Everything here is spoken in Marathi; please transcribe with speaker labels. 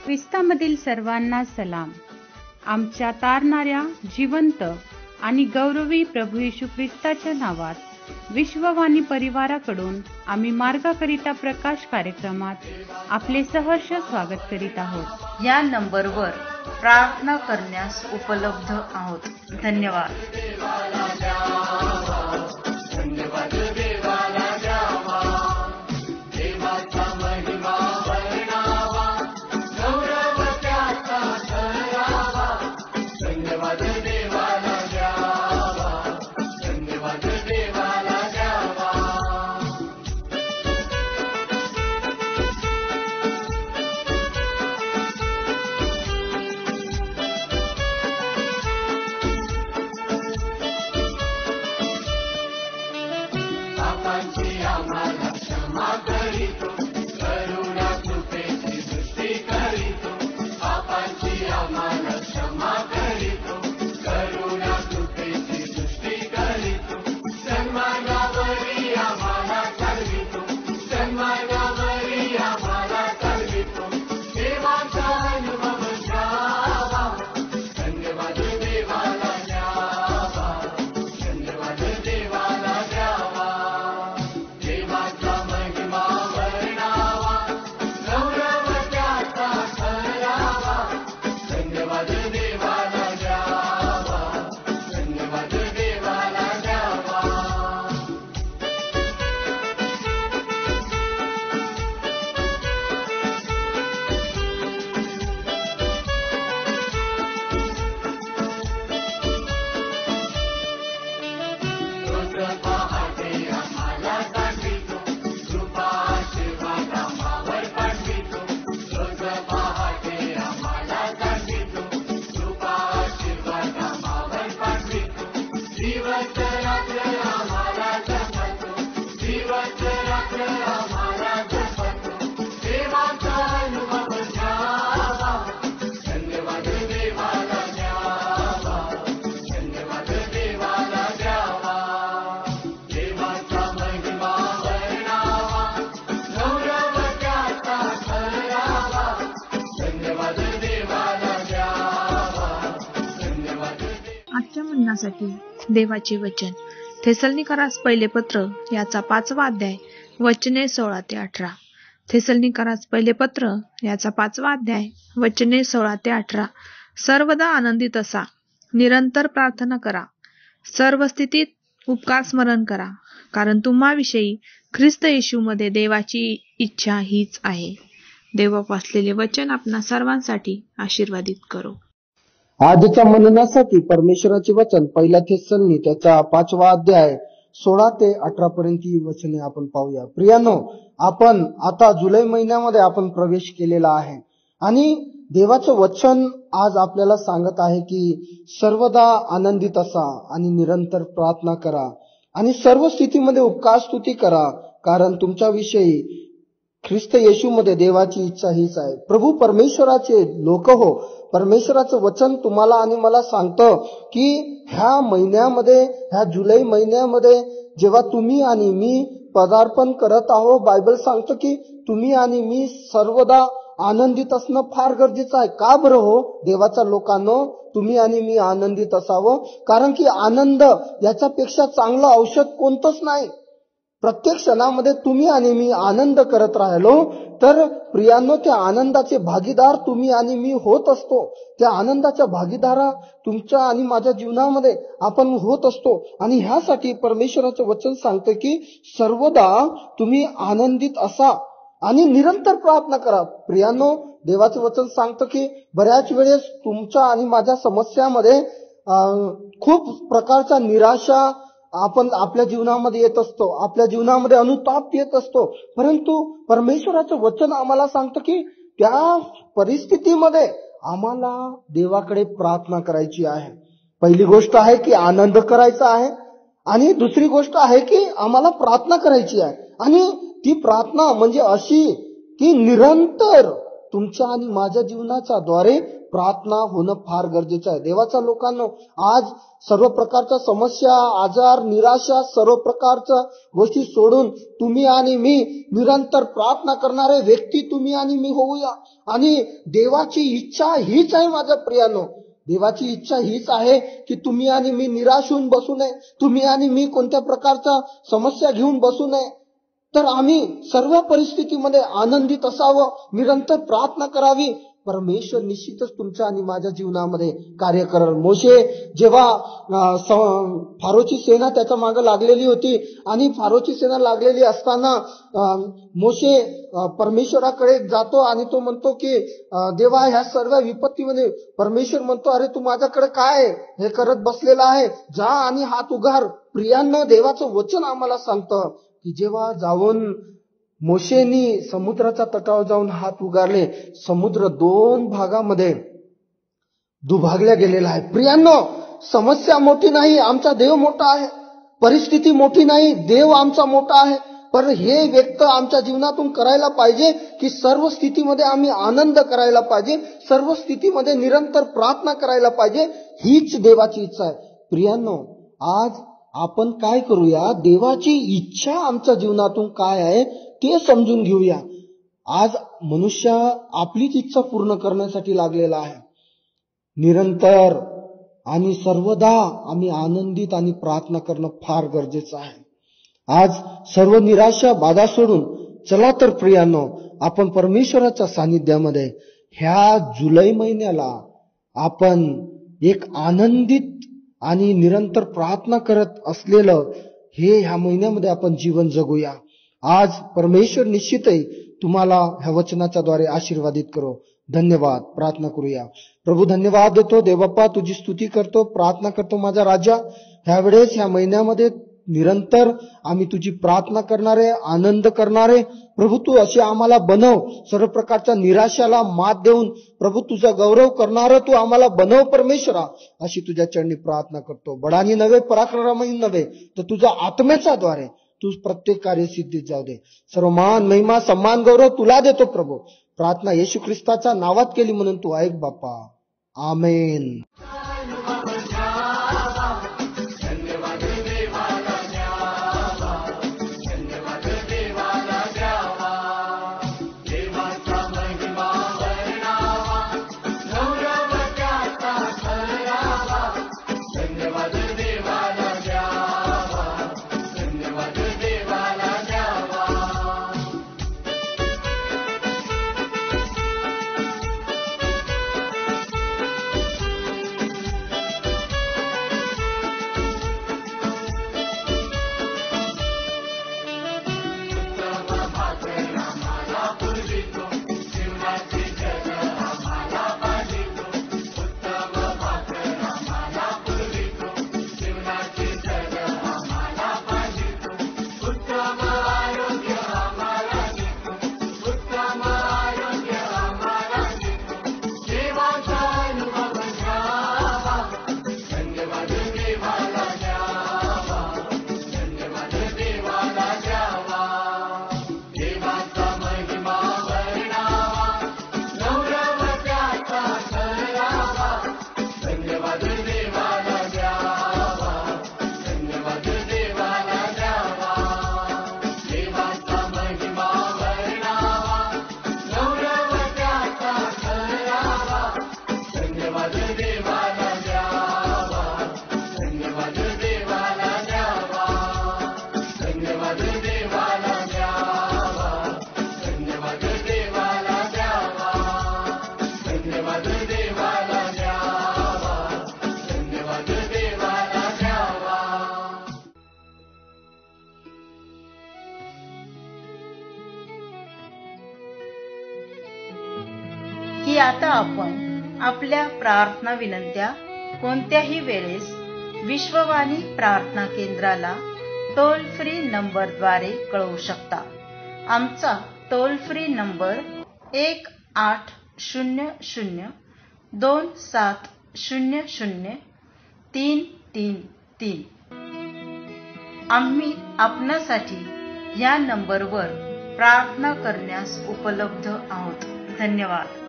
Speaker 1: ख्रिस्तामधील सर्वांना सलाम. आमच्या तारणाऱ्या, जिवंत आणि गौरवी प्रभू येशू ख्रिस्ताच्या नावात विश्ववाणी परिवाराकडून आम्ही मार्गाकरिता प्रकाश कार्यक्रमात आपले सहर्ष स्वागत करीत आहोत.
Speaker 2: या नंबरवर प्रार्थना करण्यास उपलब्ध आहोत. धन्यवाद.
Speaker 3: साठी देवाचे वचन थेसलनिकरास पहिले पत्र याचा 5वा अध्याय वचने 16 ते 18. थेसलनिकरास पहिले पत्र याचा 5वा अध्याय वचने 16 ते 18. सर्वदा आनंदित असा, निरंतर प्रार्थना करा, सर्व स्थितीत उपकार स्मरण करा, कारण तुम्हाविषयी ख्रिस्त येशूमध्ये देवाची इच्छा हीच आहे. देवापासलेले वचन आपणा सर्वांसाठी आशीर्वादित करो.
Speaker 4: आजच्या मननासाठी परमेश्वराचे वचन 1 थेसलनी त्याचा 5वा अध्याय 16 ते 18 पर्यंत वचने आपण पाहूया. प्रियानो, आपण आता जुलै महिन्यामध्ये आपण प्रवेश केलेला आहे आणि देवाचं वचन आज आपल्याला सांगत आहे की सर्वदा आनंदित असा आणि निरंतर प्रार्थना करा आणि सर्व स्थितीमध्ये उपकार स्तुती करा, कारण तुमच्याविषयी ख्रिस्त येशूमध्ये देवाची इच्छा हीच आहे. प्रभू परमेश्वराचे लोक हो, परमेश्वराचं वचन तुम्हाला आणि मला सांगतं की ह्या महिन्यामध्ये, ह्या जुलै महिन्यामध्ये जेव्हा तुम्ही आणि मी पदार्पण करत आहोत, बायबल सांगतं की तुम्ही आणि मी सर्वदा आनंदित असणं फार गरजेचं आहे. का बरं हो देवाच्या लोकांनो, तुम्ही आणि मी आनंदित असावं, कारण की आनंद याच्यापेक्षा चांगलं औषध कोणतंच नाही. प्रत्येक क्षणामध्ये तुम्ही आणि मी आनंद करत राहिलो तर प्रियांनो, त्या आनंदाचे भागीदार तुम्ही आणि मी होत असतो. त्या आनंदाच्या भागीदारा तुमच्या आणि माझ्या जीवनामध्ये आपण होत असतो. आणि ह्यासाठी परमेश्वराचं वचन सांगतं की सर्वदा तुम्ही आनंदित असा आणि निरंतर प्रार्थना करा. प्रियांनो, देवाचं वचन सांगतं की बऱ्याच वेळेस तुमच्या आणि माझ्या समस्यामध्ये खूप प्रकारचा निराशा आपण आपल्या जीवनामध्ये येत असतो, आपल्या जीवनामध्ये अनुताप येत असतो. परंतु परमेश्वराचं वचन आम्हाला सांगतं की त्या परिस्थितीमध्ये आम्हाला देवाकडे प्रार्थना करायची आहे. पहिली गोष्ट आहे की आनंद करायचा आहे आणि दुसरी गोष्ट आहे की आम्हाला प्रार्थना करायची आहे. आणि ती प्रार्थना म्हणजे अशी की निरंतर तुमच्या आणि माझ्या जीवनाच्या द्वारे प्रार्थना होणं फार गरजेचं आहे. देवाच्या लोकांनो, आज सर्व प्रकारच्या समस्या, आजार, निराशा, सर्व प्रकारच्या गोष्टी सोडून तुम्ही आणि मी निरंतर प्रार्थना करणारे व्यक्ती तुम्ही आणि मी होऊया. आणि देवाची इच्छा हीच आहे माझ्या प्रियानो. देवाची इच्छा हीच आहे की तुम्ही आणि मी निराश होऊन बसू नये, तुम्ही आणि मी कोणत्या प्रकारच्या समस्या घेऊन बसू नये. तर आम्ही सर्व परिस्थितीमध्ये आनंदित असावं, निरंतर प्रार्थना करावी. परमेश्वर निश्चितच तुमच्या आणि माझ्या जीवनामध्ये कार्य करेल. मोशे जेव्हा फारोची सेना त्याच्या मागे लागलेली होती आणि फारोची सेना लागलेली असताना मोशे परमेश्वराकडे जातो आणि तो म्हणतो की देवा, ह्या सर्व विपत्तीमध्ये परमेश्वर म्हणतो, अरे तू माझ्याकडे काय हे करत बसलेला आहे, जा आणि हात उगार. प्रियांनो, देवाचं वचन आम्हाला सांगतं की जेव्हा जाऊन मोशेनी समुद्राच्या तटावर जाऊन हात उगारले, समुद्र 2 भागामध्ये दुभागल्या गेलेला आहे. प्रियांनो, समस्या मोठी नाही, आमचा देव मोठा आहे. परिस्थिती मोठी नाही, देव आमचा मोठा आहे. पण हे व्यक्त आमच्या जीवनातून करायला पाहिजे की सर्व स्थितीमध्ये आम्ही आनंद करायला पाहिजे, सर्व स्थितीमध्ये निरंतर प्रार्थना करायला पाहिजे. हीच देवाची इच्छा आहे. प्रियांनो, आज आपण काय करूया, देवाची इच्छा आमच्या जीवनातून काय आहे ते समजून घेऊया. आज मनुष्य आपलीच इच्छा पूर्ण करण्यासाठी लागलेला आहे. निरंतर आणि सर्वदा आम्ही आनंदित आणि प्रार्थना करणं फार गरजेचं आहे. आज सर्व निराशा, बाधा सोडून चला तर प्रियांनो, आपण परमेश्वराच्या सानिध्यामध्ये ह्या जुलै महिन्याला आपण एक आनंदित आणि निरंतर प्रार्थना करत असलेलं ह्या महिन्यामध्ये आपण जीवन जगूया. आज परमेश्वर निश्चितही तुम्हाला ह्या वचनाच्या द्वारे आशीर्वादित करो. धन्यवाद. प्रार्थना करूया. प्रभू, धन्यवाद देतो. देवबाप्पा, तुझी स्तुती करतो, प्रार्थना करतो माझा राजा. ह्यावेळेस ह्या महिन्यामध्ये निरंतर आम्ही तुझी प्रार्थना करणारे, आनंद करणारे प्रभू तू असे आम्हाला बनव. सर्व प्रकारच्या निराशाला मात देऊन प्रभू तुझा गौरव करणारं तू आम्हाला बनव परमेश्वरा, अशी तुझ्या चरणी प्रार्थना करतो. बळानी नव्हे, पराक्रमाने नव्हे, तर तुझ्या आत्म्याच्या द्वारे तू प्रत्येक कार्य सिद्धीत जाऊ दे. सर्व मान, महिमा, सन्मान, गौरव तुला देतो प्रभू. प्रार्थना येशू ख्रिस्ताच्या नावात केली म्हणून तू ऐक बाप्पा. आमेन.
Speaker 2: की आता आपण आपल्या प्रार्थना विनंत्या कोणत्याही वेळेस विश्ववाणी प्रार्थना केंद्राला टोल फ्री नंबरद्वारे कळवू शकता. आमचा टोल फ्री नंबर 1-800-2700-333. आम्ही आपणासाठी या नंबरवर प्रार्थना करण्यास उपलब्ध आहोत. धन्यवाद.